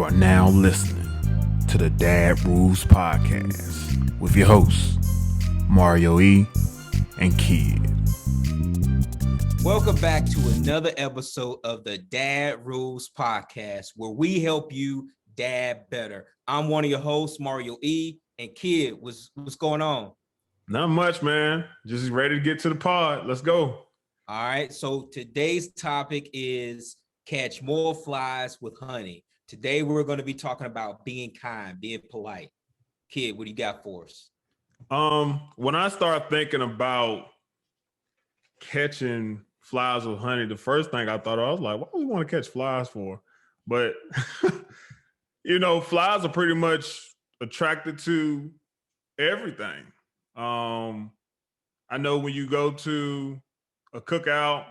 are now listening to the Dad Rules Podcast with your hosts, Mario E. and Kid. Welcome back to another episode of the Dad Rules Podcast, where we help you dad better. I'm one of your hosts, Mario E. And Kid, what's going on? Not much, man. Just ready to get to the pod. Let's go. All right, so today's topic is catch more flies with honey. Today, we're going to be talking about being kind, being polite. Kid, what do you got for us? When I start thinking about catching flies with honey, the first thing I thought of, I was like, what do we want to catch flies for? But, flies are pretty much attracted to everything. I know when you go to a cookout,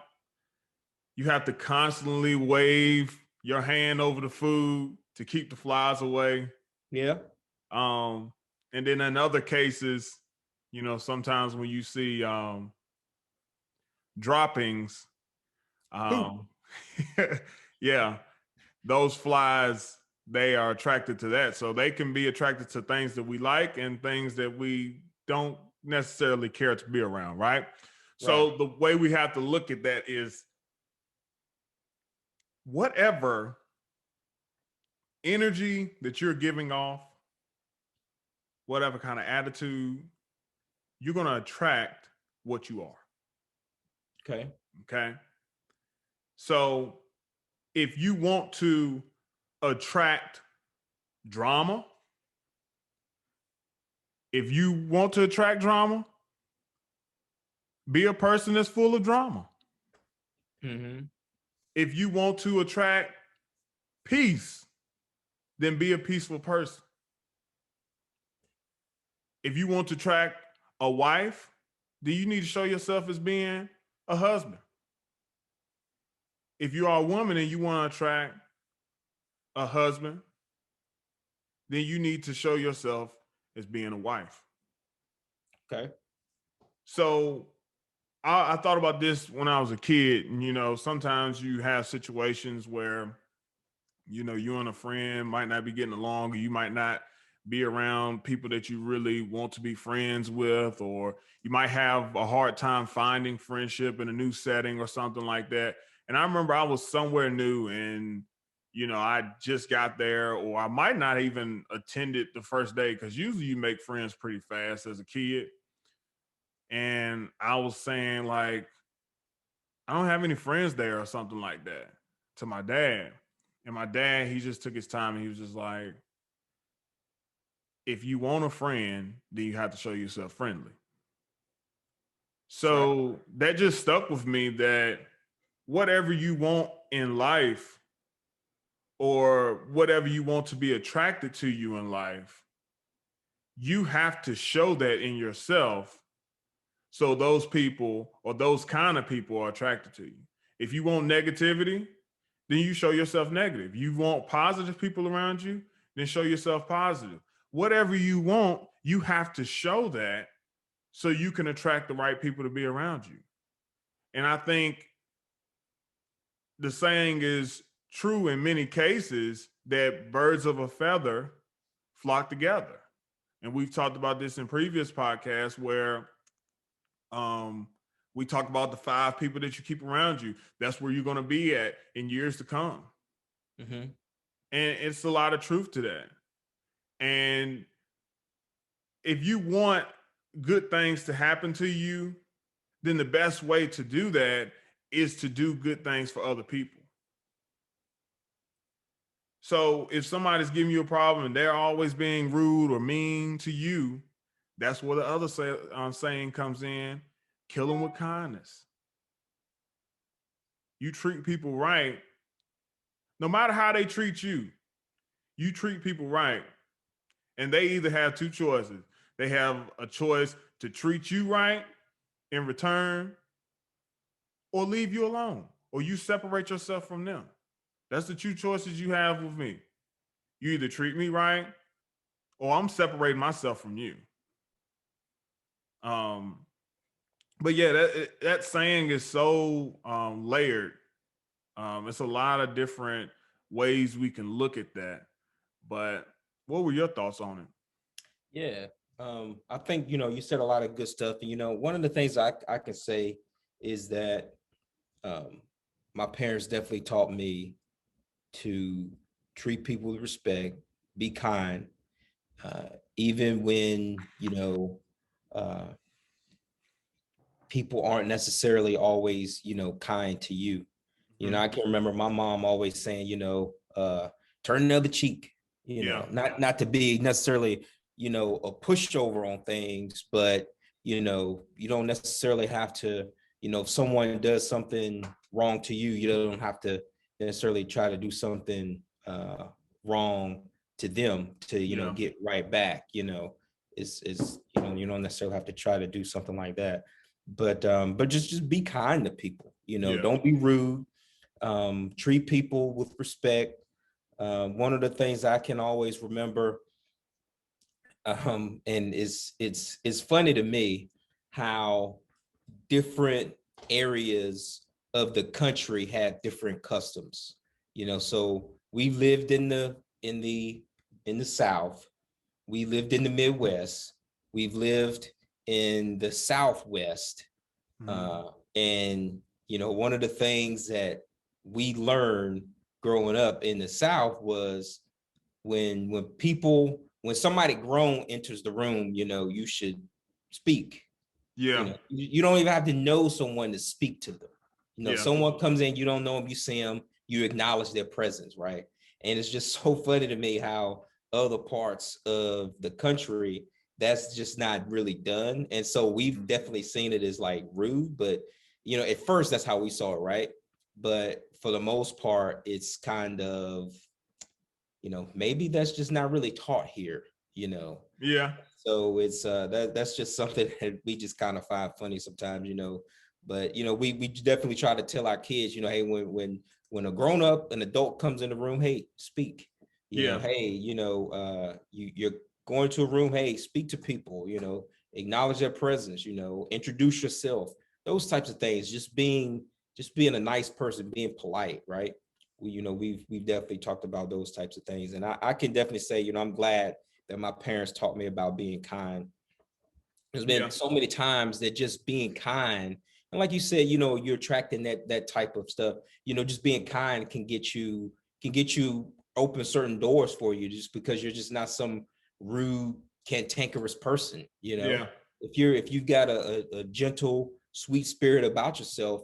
you have to constantly wave your hand over the food to keep the flies away. Yeah. And then in other cases, sometimes when you see droppings, yeah, those flies, they are attracted to that. So they can be attracted to things that we like and things that we don't necessarily care to be around, right? So the way we have to look at that is whatever energy that you're giving off, whatever kind of attitude, you're going to attract what you are. Okay. So if you want to attract drama, be a person that's full of drama. Mm-hmm. If you want to attract peace, then be a peaceful person. If you want to attract a wife, then you need to show yourself as being a husband. If you are a woman and you want to attract a husband, then you need to show yourself as being a wife. Okay. So I thought about this when I was a kid. And, sometimes you have situations where, you and a friend might not be getting along, or you might not be around people that you really want to be friends with, or you might have a hard time finding friendship in a new setting or something like that. And I remember I was somewhere new and, I just got there, or I might not even attended the first day, because usually you make friends pretty fast as a kid. And I was saying, like, I don't have any friends there or something like that to my dad. And my dad, he just took his time and he was just like, if you want a friend, then you have to show yourself friendly. So that just stuck with me, that whatever you want in life, or whatever you want to be attracted to you in life, you have to show that in yourself. So those people, or those kind of people, are attracted to you. If you want negativity, then you show yourself negative. You want positive people around you, then show yourself positive. Whatever you want, you have to show that so you can attract the right people to be around you. And I think the saying is true in many cases, that birds of a feather flock together. And we've talked about this in previous podcasts, where we talked about the 5 people that you keep around you. That's where you're going to be at in years to come. Mm-hmm. And it's a lot of truth to that. And if you want good things to happen to you, then the best way to do that is to do good things for other people. So if somebody's giving you a problem and they're always being rude or mean to you, that's where the other saying comes in: kill them with kindness. You treat people right, no matter how they treat you. You treat people right, and they either have 2 choices. They have a choice to treat you right in return, or leave you alone, or you separate yourself from them. That's the 2 choices you have with me. You either treat me right, or I'm separating myself from you. But yeah, that saying is so layered. It's a lot of different ways we can look at that. But what were your thoughts on it? Yeah. I think, you said a lot of good stuff. And, one of the things I can say is that um, my parents definitely taught me to treat people with respect, be kind, even when, uh, people aren't necessarily always, kind to you. Mhm. I can remember my mom always saying, turn the other cheek, Yeah. not to be necessarily, a pushover on things, but you don't necessarily have to, if someone does something wrong to you, you don't have to necessarily try to do something wrong to them to, Yeah. get right back, it's you don't necessarily have to try to do something like that, but just be kind to people, Yeah. don't be rude, treat people with respect. One of the things I can always remember, and it's funny to me how different areas of the country had different customs. So we lived in the South, we lived in the Midwest, we've lived in the Southwest, Mhm. uh, and one of the things that we learned growing up in the South was when somebody grown enters the room, you should speak. Yeah. You don't even have to know someone to speak to them. Yeah. Someone comes in, you don't know them, you see them, you acknowledge their presence, right? And it's just so funny to me how other parts of the country that's just not really done. And so we've Mhm. definitely seen it as like rude, but at first that's how we saw it, right? But for the most part, it's kind of, maybe that's just not really taught here, you know. Yeah. So it's that's just something that we just kind of find funny sometimes, But we definitely try to tell our kids, hey, when a grown up, an adult comes in the room, hey, speak. Yeah. Hey, you're going to a room, hey, speak to people, acknowledge their presence, introduce yourself, those types of things. Just being a nice person, being polite, right? We've definitely talked about those types of things, and I can definitely say, I'm glad that my parents taught me about being kind. There's been Yeah. so many times that just being kind, and like you said, you're attracting that type of stuff. Just being kind can get you open certain doors for you, just because you're just not some rude, cantankerous person. Yeah. If you've got a gentle, sweet spirit about yourself,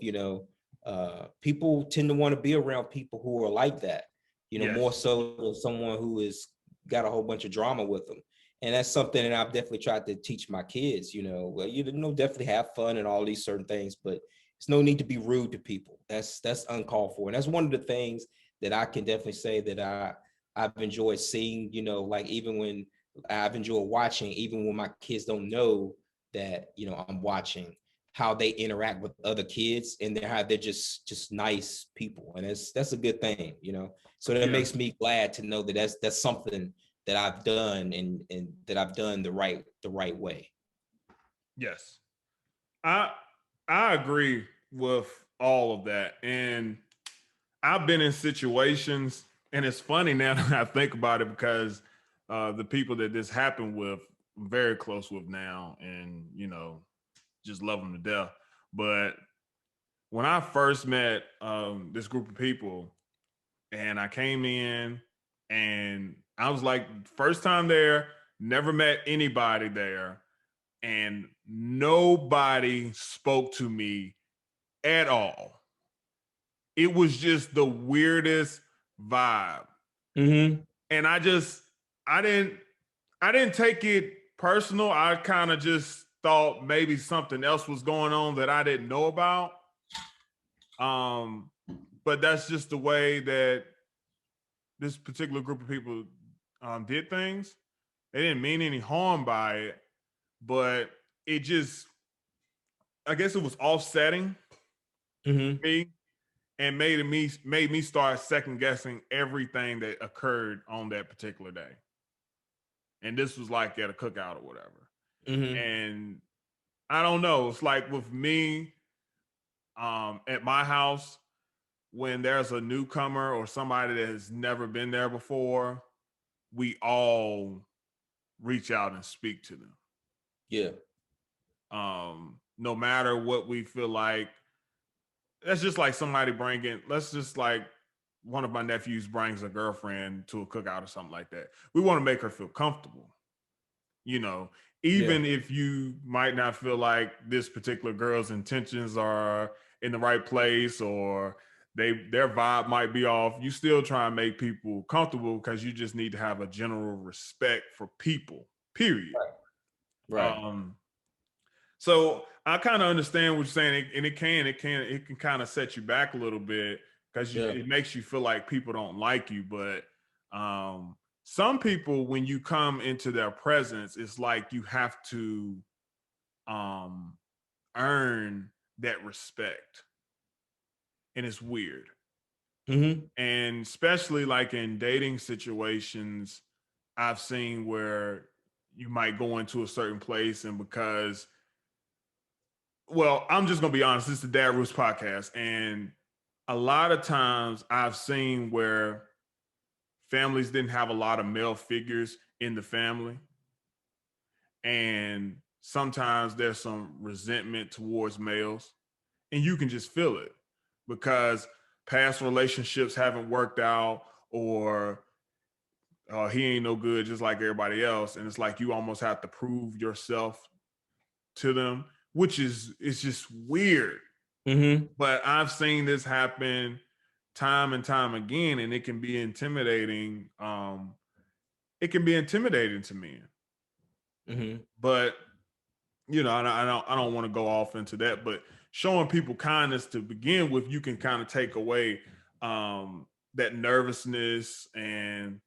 people tend to want to be around people who are like that. More Yes. so than someone who is got a whole bunch of drama with them. And that's something that I've definitely tried to teach my kids. Well, definitely have fun and all these certain things, but it's no need to be rude to people. That's uncalled for, and that's one of the things that I can definitely say that I've enjoyed seeing. Like even when I've enjoyed watching, even when my kids don't know that I'm watching, how they interact with other kids, and they're just nice people, and that's a good thing. So that Yeah. makes me glad to know that that's something that I've done, and that I've done the right way. Yes. I I agree with all of that. And I've been in situations, and it's funny now that I think about it because the people that this happened with, I'm very close with now, and just love them to death. But when I first met this group of people, and I came in, and I was like, first time there, never met anybody there, and nobody spoke to me at all. It was just the weirdest vibe. Mm-hmm. And I didn't I didn't take it personal. I kind of just thought maybe something else was going on that I didn't know about. Um but that's just the way that this particular group of people did things. They didn't mean any harm by it, but it just, I guess it was offsetting Mm-hmm. me, and made me start second guessing everything that occurred on that particular day. And this was like at a cookout or whatever. Mm-hmm. And I don't know. It's like with me, at my house, when there's a newcomer or somebody that has never been there before, we all reach out and speak to them. Yeah. No matter what we feel like. That's just like somebody bringing, let's just like one of my nephews brings a girlfriend to a cookout or something like that. We want to make her feel comfortable, you know, Yeah. even if you might not feel like this particular girl's intentions are in the right place, or their vibe might be off, you still try and make people comfortable because you just need to have a general respect for people, period. Right. Um, so I kind of understand what you're saying, and it can kind of set you back a little bit because Yeah. it makes you feel like people don't like you. But some people, when you come into their presence, it's like you have to um, earn that respect, and it's weird. Mm-hmm. And especially like in dating situations, I've seen where you might go into a certain place, and because, well, I'm just gonna be honest. This is the Dad Roots podcast, and a lot of times I've seen where families didn't have a lot of male figures in the family, and sometimes there's some resentment towards males, and you can just feel it because past relationships haven't worked out, or he ain't no good, just like everybody else, and it's like you almost have to prove yourself to them, which is it's just weird. Mm-hmm. But I've seen this happen time and time again, and it can be intimidating. It can be intimidating to men. Mm-hmm. But I don't want to go off into that. But showing people kindness to begin with, you can kind of take away that nervousness and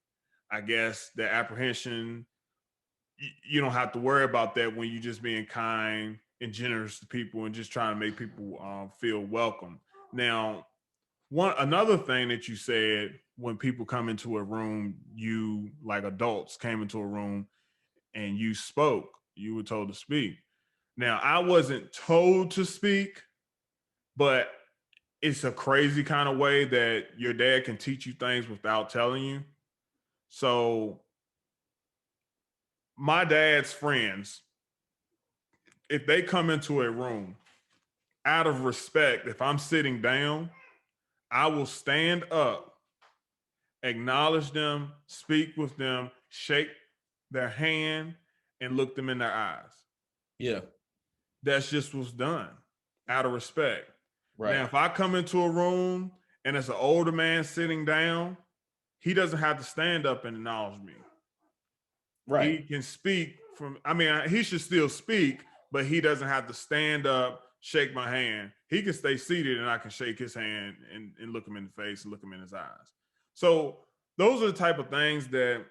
I guess the apprehension. You don't have to worry about that when you're just being kind and generous to people and just trying to make people feel welcome. Now, one another thing that you said, when people come into a room, you, like adults came into a room and you spoke, you were told to speak. Now, I wasn't told to speak, but it's a crazy kind of way that your dad can teach you things without telling you. So my dad's friends, if they come into a room, out of respect, if I'm sitting down, I will stand up, acknowledge them, speak with them, shake their hand, and look them in their eyes. Yeah. That's just what's done out of respect. Right. Now, if I come into a room and it's an older man sitting down, he doesn't have to stand up and acknowledge me. Right. He can speak I mean, he should still speak, but he doesn't have to stand up, shake my hand. He can stay seated and I can shake his hand and look him in the face and look him in his eyes. So those are the type of things that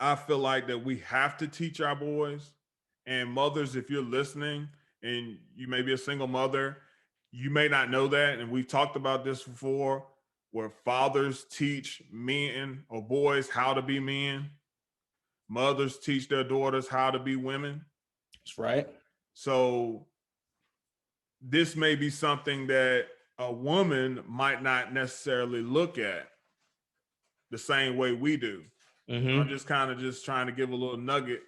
I feel like that we have to teach our boys. And mothers, if you're listening and you may be a single mother, you may not know that. And we've talked about this before, where fathers teach men or boys how to be men. Mothers teach their daughters how to be women. That's right. So this may be something that a woman might not necessarily look at the same way we do. So I'm Mm-hmm. just kind of just trying to give a little nugget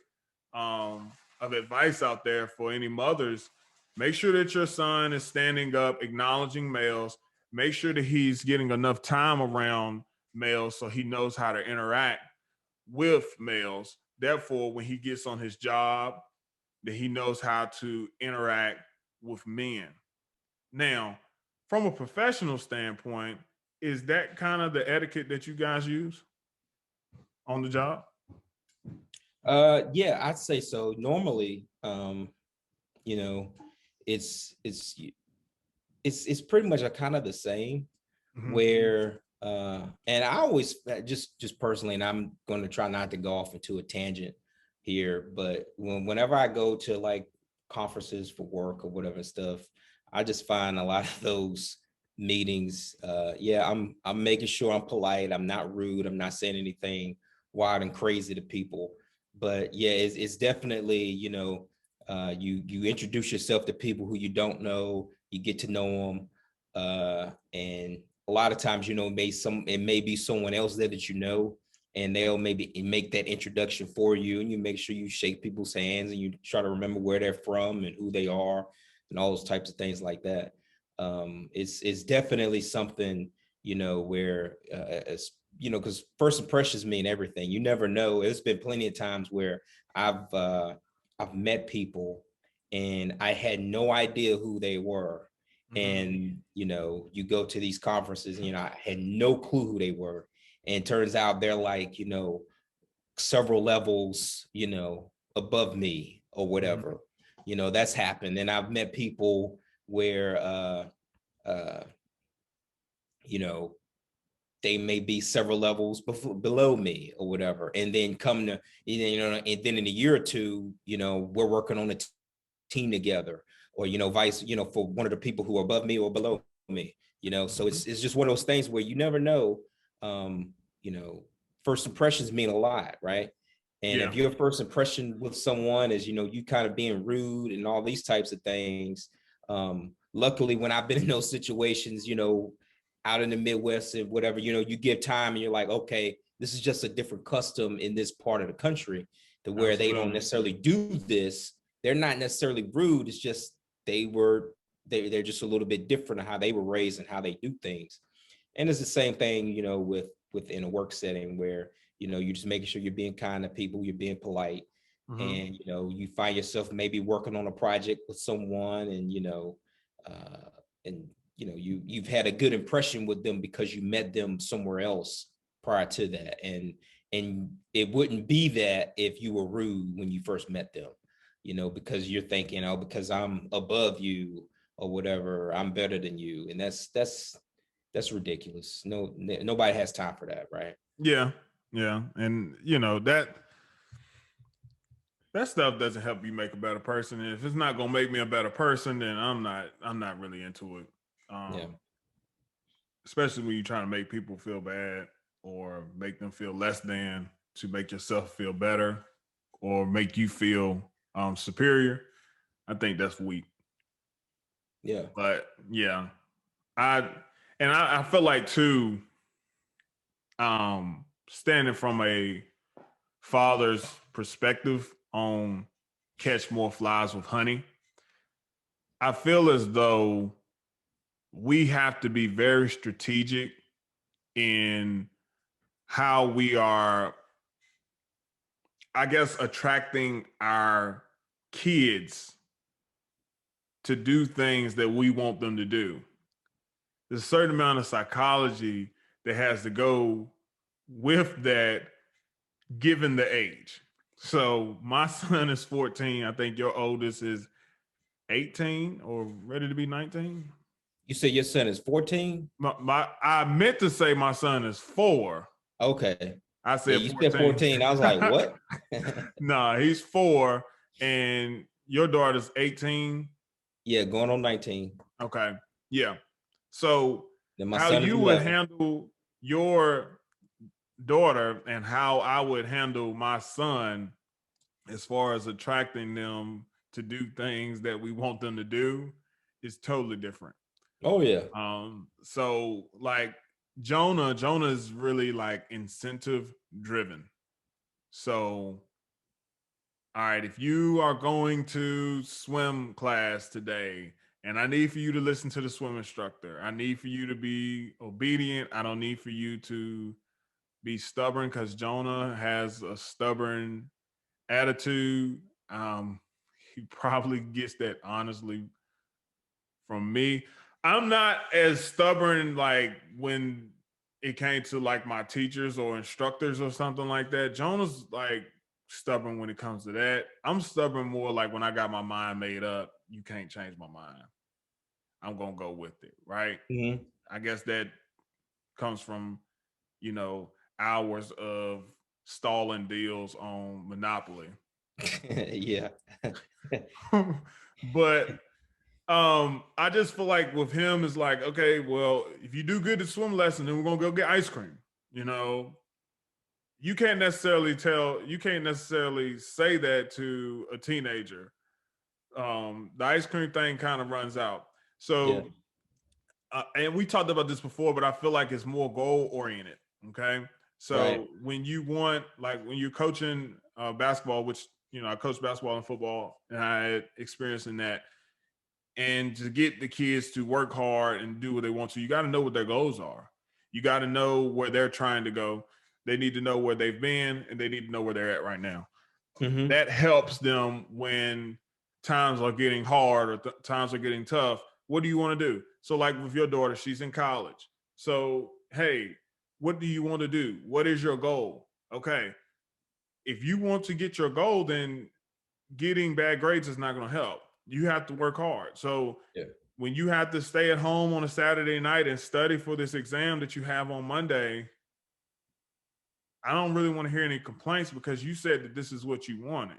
of advice out there for any mothers. Make sure that your son is standing up, acknowledging males. Make sure that he's getting enough time around males so he knows how to interact with males. Therefore, when he gets on his job, that he knows how to interact with men. Now, from a professional standpoint, is that kind of the etiquette that you guys use on the job? Yeah, I'd say so. Normally, you know, it's it's it's pretty much a kind of the same, Mm-hmm. where and I always just personally, and I'm going to try not to go off into a tangent here, but whenever I go to like conferences for work or whatever stuff, I just find a lot of those meetings, yeah, I'm making sure I'm polite, I'm not rude, I'm not saying anything wild and crazy to people. But yeah, it's definitely, you introduce yourself to people who you don't know, you get to know them, and a lot of times, it may be someone else there that you know, and they'll maybe make that introduction for you, and you make sure you shake people's hands and you try to remember where they're from and who they are and all those types of things like that. It's definitely something, where because first impressions mean everything. You never know. There's been plenty of times where I've uh, I've met people and I had no idea who they were. Mm-hmm. And you go to these conferences, I had no clue who they were. And it turns out they're like, several levels, above me or Mm-hmm. whatever. That's happened. And I've met people where uh, you know, they may be several levels below me or whatever, and then come to and then in a year or two, we're working on a team together, or vice, for one of the people who are above me or below me. So Mm-hmm. it's just one of those things where you never know. um you know First impressions mean a lot, right? And Yeah. if your first impression with someone is, you kind of being rude and all these types of things, luckily when I've been in those situations, out in the Midwest and whatever, you give time and you're like, okay, this is just a different custom in this part of the country, to where they don't Absolutely. necessarily do this. They're not necessarily rude. It's just they're just a little bit different of how they were raised and how they do things. And it's the same thing, within a work setting where, you're just making sure you're being kind to people, you're being polite, Mm-hmm. and you find yourself maybe working on a project with someone, and uh, and you've had a good impression with them because you met them somewhere else prior to that, and it wouldn't be that if you were rude when you first met them, because you're thinking, oh, because I'm above you or whatever, I'm better than you, and that's ridiculous. No, nobody has time for that, right? Yeah. Yeah. And that stuff doesn't help you make a better person. And if it's not gonna make me a better person, then I'm not really into it. Yeah. Um, Especially when you're trying to make people feel bad or make them feel less than to make yourself feel better or make you feel superior. I think that's weak. Yeah. But yeah, I I feel like too, standing from a father's perspective on catch more flies with honey, I feel as though we have to be very strategic in how we are, I guess, attracting our kids to do things that we want them to do. There's a certain amount of psychology that has to go with that, given the age. So my son is 14. I think your oldest is 18 or ready to be 19. You say your son is 14? I meant to say my son is 4. Okay. I Yeah, said you said 14. 14. I was like, what? Nah, he's 4, and your daughter's 18. Yeah, going on 19. Okay. Yeah. So Then my how son is you would 11. handle your daughter and how I would handle my son as far as attracting them to do things that we want them to do is totally different. Oh yeah. So like Jonah is really like incentive driven. So all right, if you are going to swim class today, and I need for you to listen to the swim instructor, I need for you to be obedient. I don't need for you to be stubborn because Jonah has a stubborn attitude. He probably gets that honestly from me. I'm not as stubborn like when it came to like my teachers or instructors or something like that. Jonah's like stubborn when it comes to that. I'm stubborn more like when I got my mind made up, you can't change my mind. I'm gonna go with it, right? Mhm. I guess that comes from, you know, hours of stalling deals on Monopoly. Yeah. But I just feel like with him it's like, okay, well, if you do good at swim lesson, then we're gonna go get ice cream. You know, you can't necessarily say that to a teenager. The ice cream thing kind of runs out. Yeah. So and we talked about this before, but I feel like it's more goal oriented. Okay. Right. So when you want, like when you're coaching basketball, which, I coach basketball and football, and I had experience in that. And to get the kids to work hard and do what they want to, you got to know what their goals are. You got to know where they're trying to go. They need to know where they've been, and they need to know where they're at right now. Mm-hmm. That helps them when times are getting hard or times are getting tough. What do you want to do? So, like with your daughter, she's in college. So, hey, what do you want to do? What is your goal? Okay. If you want to get your goal, then getting bad grades is not going to help. You have to work hard. So, Yeah. when you have to stay at home on a Saturday night and study for this exam that you have on Monday, I don't really want to hear any complaints because you said that this is what you wanted.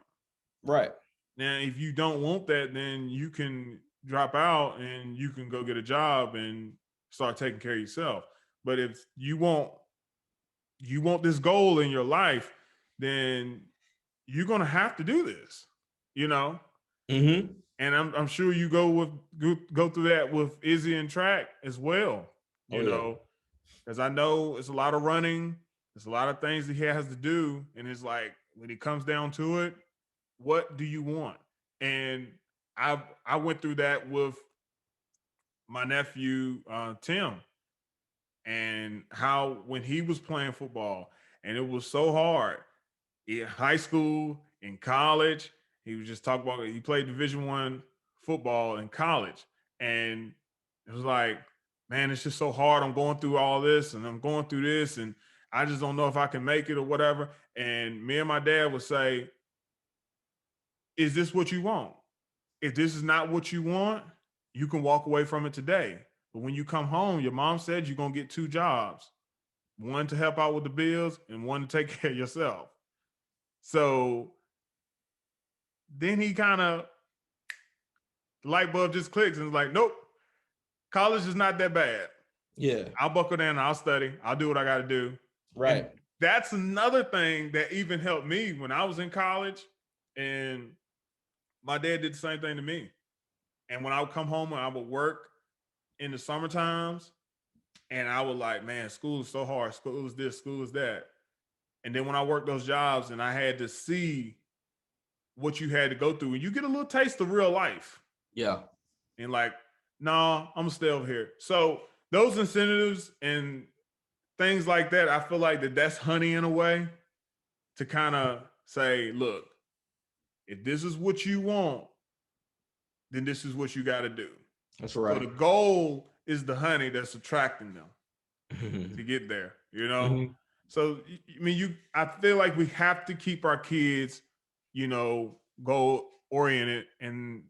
Right. Now, if you don't want that, then you can drop out and you can go get a job and start taking care of yourself. But if you want this goal in your life, then you're gonna have to do this, you know. Mm-hmm. And I'm sure you go through that with Izzy and track as well, Oh you yeah. know, because I know it's a lot of running, there's a lot of things that he has to do, and it's like when it comes down to it, what do you want? And I went through that with my nephew Tim, and how when he was playing football, and it was so hard in high school, in college. He was just talking about he played Division 1 football in college, and it was like, man, it's just so hard. I'm going through all this, and I'm going through this, and I just don't know if I can make it or whatever. And me and my dad would say, "Is this what you want? If this is not what you want, you can walk away from it today. But when you come home, your mom said you're gonna get 2 jobs, one to help out with the bills and one to take care of yourself." So then he kind of the light bulb just clicks and is like, nope, college is not that bad. Yeah. I'll buckle down, I'll study, I'll do what I got to do. And Right. that's another thing that even helped me when I was in college. And my dad did the same thing to me. And when I would come home and I would work in the summer times, and I would like, man, school is so hard. School is this, school is that. And then when I worked those jobs and I had to see what you had to go through, and you get a little taste of real life. Yeah. And like, no, I'm gonna stay over here. So those incentives and things like that, I feel like that's honey in a way to kind of say, look, if this is what you want, then this is what you got to do. That's So right. the goal is the honey that's attracting them Mm-hmm. to get there, you know? Mm-hmm. So I mean, I feel like we have to keep our kids, goal oriented, and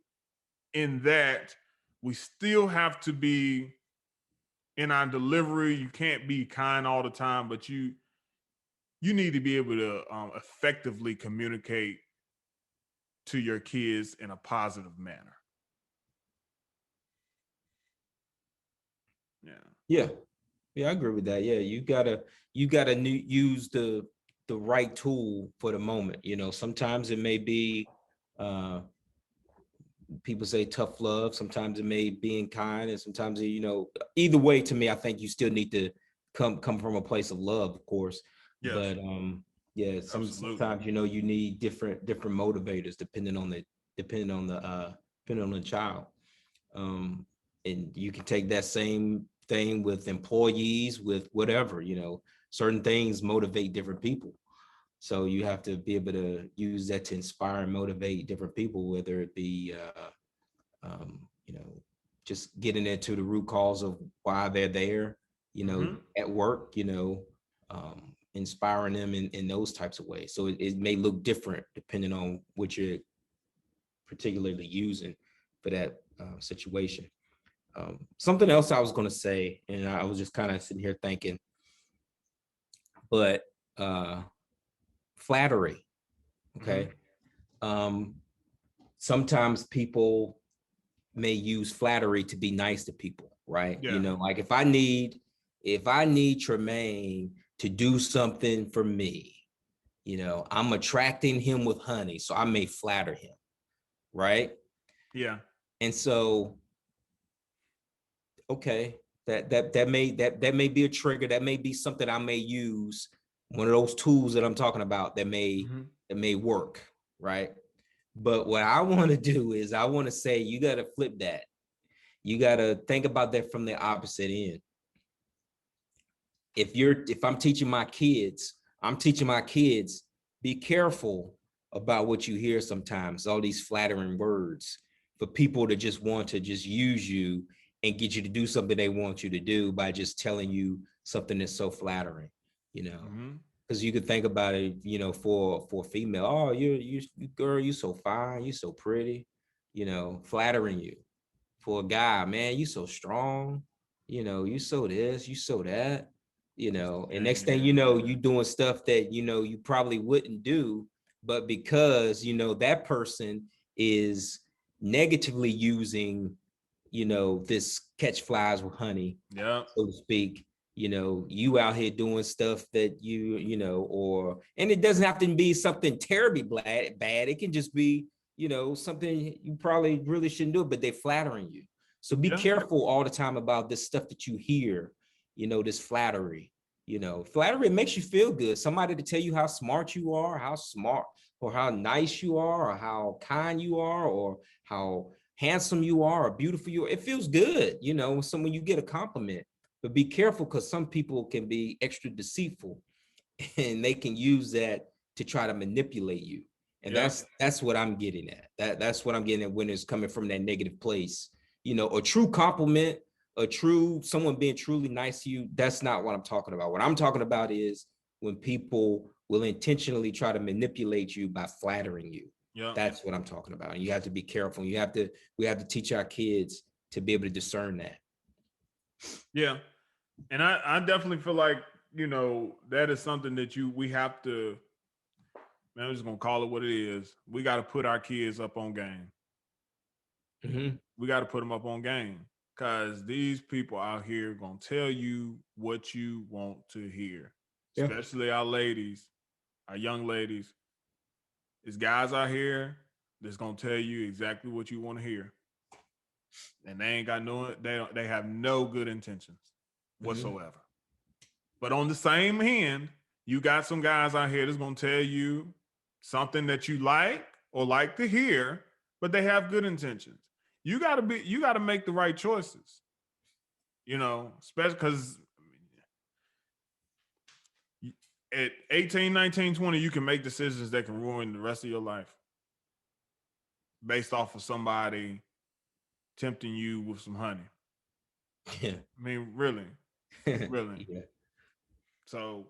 in that we still have to be in our delivery. You can't be kind all the time, but you need to be able to effectively communicate to your kids in a positive manner. Yeah. Yeah. Yeah, I agree with that. Yeah, you gotta use the right tool for the moment. Sometimes it may be uh people say tough love, sometimes it may being kind, and sometimes either way, to me, I think you still need to come from a place of love, of course. Yes. But yeah, Absolutely. sometimes you need different motivators depending on the child. um and you can take that same thing with employees, with whatever. Certain things motivate different people, so you have to be able to use that to inspire and motivate different people, whether it be um, you know, just getting into the root cause of why they're there, Mm-hmm. at work, inspiring them in those types of ways. So it may look different depending on what you're particularly using for that situation. Something else I was going to say, and I was just kind of sitting here thinking, but flattery, Mm-hmm. okay? Um, Sometimes people may use flattery to be nice to people, right? Yeah. Like if I need Tremaine to do something for me, I'm attracting him with honey, so I may flatter him, right? Yeah. And so, okay, that may be a trigger, that may be something I may use one of those tools that I'm talking about that Mhm. may work, right? But what I want to do is I want to say you got to flip that. You got to think about that from the opposite end. If I'm teaching my kids, I'm teaching my kids, be careful about what you hear sometimes, all these flattering words for people to just want to just use you and get you to do something they want you to do by just telling you something that's so flattering, you know. Mhm. Because you could think about it, you know, for a female, oh, you girl, you so fine, you so pretty, you know, flattering you. For a guy, man, you so strong, you know, you so this, you so that, you know, and next thing Yeah. you know, you doing stuff that, you know, you probably wouldn't do, but because, you know, that person is negatively using, you know, this catch flies with honey, Yeah. so to speak, you know, you out here doing stuff that you know, or, and it doesn't have to be something terribly bad. It can just be, you know, something you probably really shouldn't do, but they're flattering you. So be Yeah. careful all the time about this stuff that you hear, you know, this flattery. You know, flattery makes you feel good. Somebody to tell you how smart you are, how smart or how nice you are, or how kind you are, or how handsome you are, or beautiful you are. It feels good, you know, so when you get a compliment. But be careful because some people can be extra deceitful and they can use that to try to manipulate you. And Yeah. that's what I'm getting at. That's what I'm getting at when it's coming from that negative place. You know, a true compliment, a true someone being truly nice to you, that's not what I'm talking about. What I'm talking about is when people will intentionally try to manipulate you by flattering you. Yeah. That's what I'm talking about. And you have to be careful. We have to teach our kids to be able to discern that. Yeah. And I definitely feel like, that is something that we have to, man, I'm just gonna call it what it is. We gotta put our kids up on game. Mm-hmm. We gotta put them up on game. Cause these people out here gonna tell you what you want to hear. Yeah. Especially our ladies, our young ladies. There's guys out here that's gonna tell you exactly what you want to hear. And they ain't got no they have no good intentions Mm-hmm. whatsoever. But on the same hand, you got some guys out here that's gonna tell you something that you like or like to hear, but they have good intentions. You gotta make the right choices, especially because at 18, 19, 20, you can make decisions that can ruin the rest of your life based off of somebody tempting you with some honey. Yeah. I mean, really, really. Yeah. So,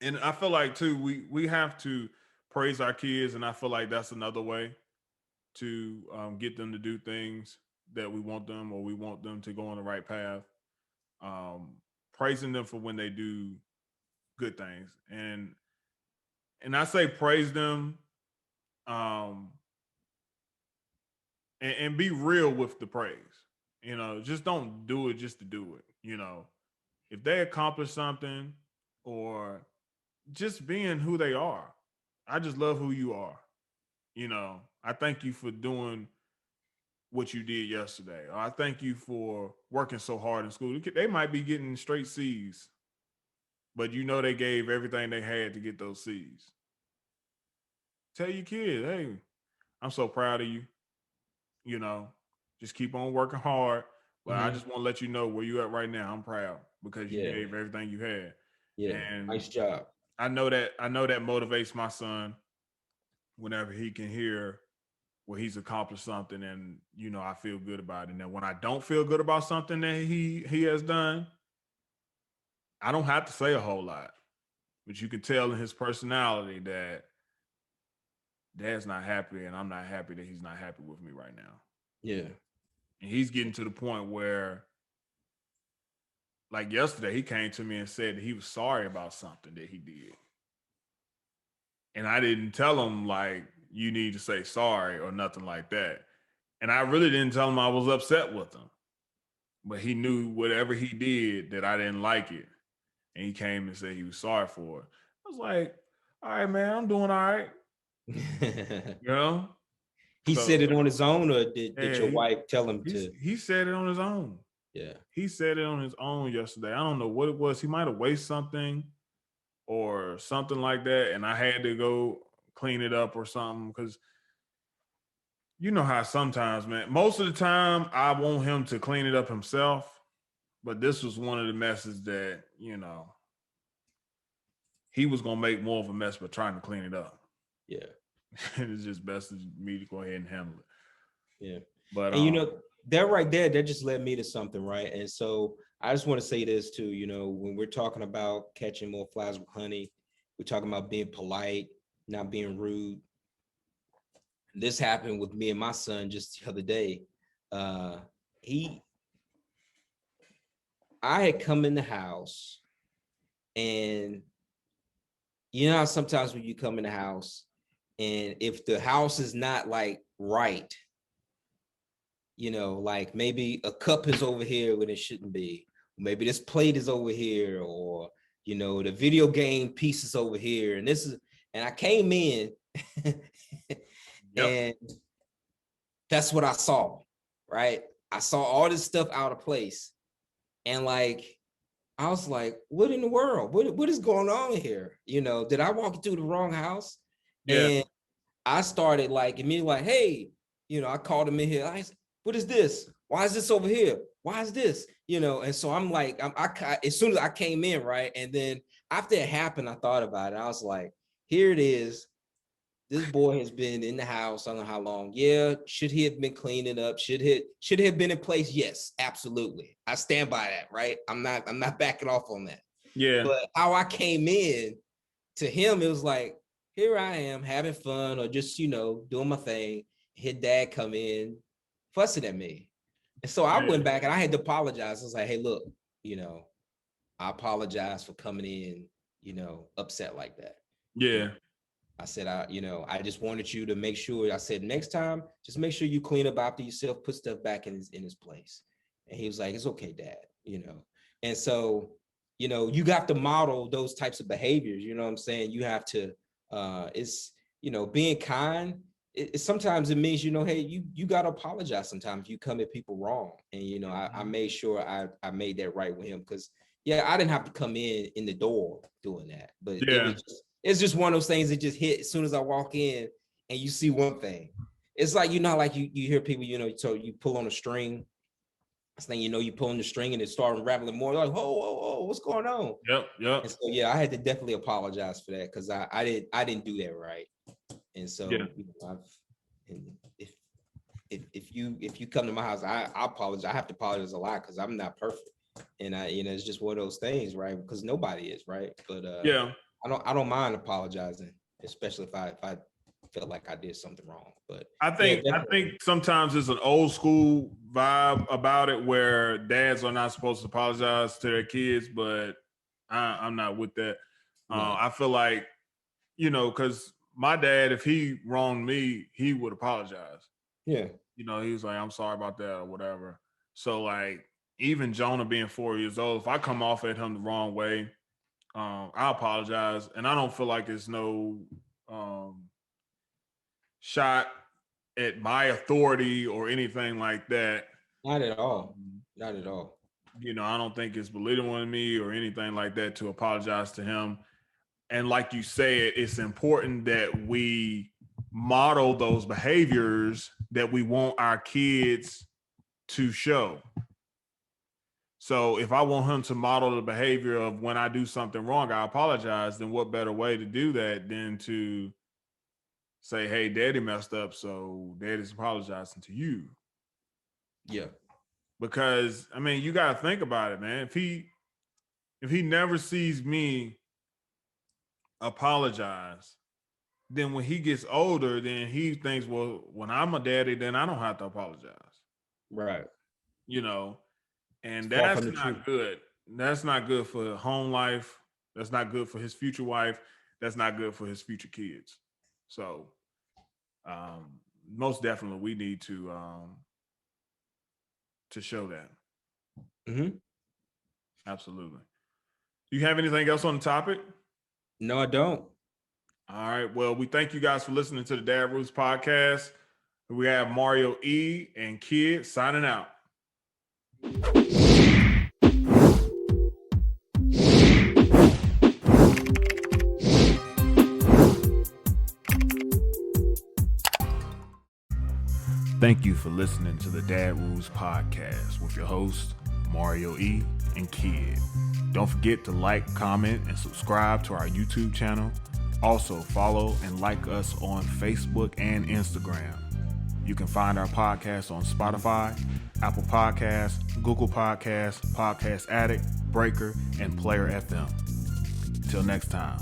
and I feel like too, we have to praise our kids, and I feel like that's another way to get them to do things that we want them, or we want them to go on the right path. Um, Praising them for when they do good things, and I say praise them, um, and be real with the praise. Just don't do it just to do it. If they accomplish something, or just being who they are, I just love who you are. I thank you for doing what you did yesterday. Or I thank you for working so hard in school. They might be getting straight C's, but they gave everything they had to get those C's. Tell your kid, hey, I'm so proud of you. You know, just keep on working hard. But I Mm-hmm. just want to let you know where you at right now. I'm proud because you Yeah. gave everything you had. Yeah. And Nice job. I know that motivates my son whenever he can hear where he's accomplished something, and I feel good about it. And then when I don't feel good about something that he has done, I don't have to say a whole lot, but you can tell in his personality that dad's not happy, and I'm not happy that he's not happy with me right now. Yeah. And he's getting to the point where, like yesterday, he came to me and said that he was sorry about something that he did, and I didn't tell him like you need to say sorry or nothing like that. And I really didn't tell him I was upset with him, but he knew whatever he did that I didn't like it, and he came and said he was sorry for it. I was like, all right, man, I'm doing all right, you know. He So said it on his own, or did yeah, your wife tell him he to? he said it on his own. Yeah. He said it on his own yesterday. I don't know what it was. He might have wasted something, or something like that, and I had to go clean it up or something, because you know how sometimes, man, most of the time I want him to clean it up himself, but this was one of the messes that, he was gonna make more of a mess by trying to clean it up. Yeah. And it's just best for me to go ahead and handle it. Yeah. But And that right there, that just led me to something, right? And so I just want to say this too, when we're talking about catching more flies with honey, we're talking about being polite, not being rude. This happened with me and my son just the other day. I had come in the house, and how sometimes when you come in the house, and if the house is not like right, like maybe a cup is over here when it shouldn't be, maybe this plate is over here, or the video game piece is over here, and I came in and that's what I saw, right? I saw all this stuff out of place, and like I was like, what in the world? What is going on here? Did I walk into the wrong house? yeah, And I started like immediately like, hey, I called him in here. I said, what is this? Why is this over here? Why is this? And so I'm like, as soon as I came in, right? And then after it happened, I thought about it. I was like, here it is. This boy has been in the house, I don't know how long. Yeah, should he have been cleaning up? Should he have been in place? Yes, absolutely. I stand by that, right? I'm not backing off on that. yeah. But how I came in to him, it was like, here I am having fun or just, doing my thing. His dad come in fussing at me. And so I went back and I had to apologize. I was like, hey, look, I apologize for coming in, upset like that. Yeah. I said, I just wanted you to make sure. I said, next time, just make sure you clean up after yourself, put stuff back in his place. And he was like, it's okay, Dad, And so, you got to model those types of behaviors. You know what I'm saying? You have to, it's, being kind. Sometimes it means, hey, you got to apologize sometimes. You come at people wrong. And, I made sure I made that right with him, because, yeah, I didn't have to come in the door doing that. But it's just one of those things that just hit as soon as I walk in and you see one thing. It's like, like you hear people, so you pull on a string. This thing, you pulling the string and it started unraveling more. Like, whoa, what's going on? Yep. And so, yeah, I had to definitely apologize for that, because I didn't do that right. And so, if you come to my house, I apologize. I have to apologize a lot because I'm not perfect, and it's just one of those things, right? Because nobody is, right? But I don't mind apologizing, especially if I felt like I did something wrong. But I think sometimes there's an old school vibe about it where dads are not supposed to apologize to their kids, but I'm not with that. No. I feel like, because my dad, if he wronged me, he would apologize. Yeah. He was like, I'm sorry about that or whatever. So like, even Jonah being 4 years old, if I come off at him the wrong way, I apologize. And I don't feel like it's no shot at my authority or anything like that. Not at all. Not at all. I don't think it's belittling me or anything like that to apologize to him. And like you said, it's important that we model those behaviors that we want our kids to show. So if I want him to model the behavior of when I do something wrong, I apologize, then what better way to do that than to say, hey, daddy messed up, so daddy's apologizing to you. Yeah. Because, I mean, you got to think about it, man. If he never sees me apologize, then when he gets older, then he thinks, well, when I'm a daddy, then I don't have to apologize. Right. And that's not good. That's not good for home life. That's not good for his future wife. That's not good for his future kids. So most definitely we need to show that. Mm-hmm. Absolutely. Do you have anything else on the topic? No, I don't. All right. Well, we thank you guys for listening to the Dad Roots podcast. We have Mario E and Kid signing out. Thank you for listening to the Dad Rules Podcast with your hosts, Mario E. and Kid. Don't forget to like, comment, and subscribe to our YouTube channel. Also, follow and like us on Facebook and Instagram. You can find our podcast on Spotify, Apple Podcasts, Google Podcasts, Podcast Addict, Breaker, and Player FM. Till next time.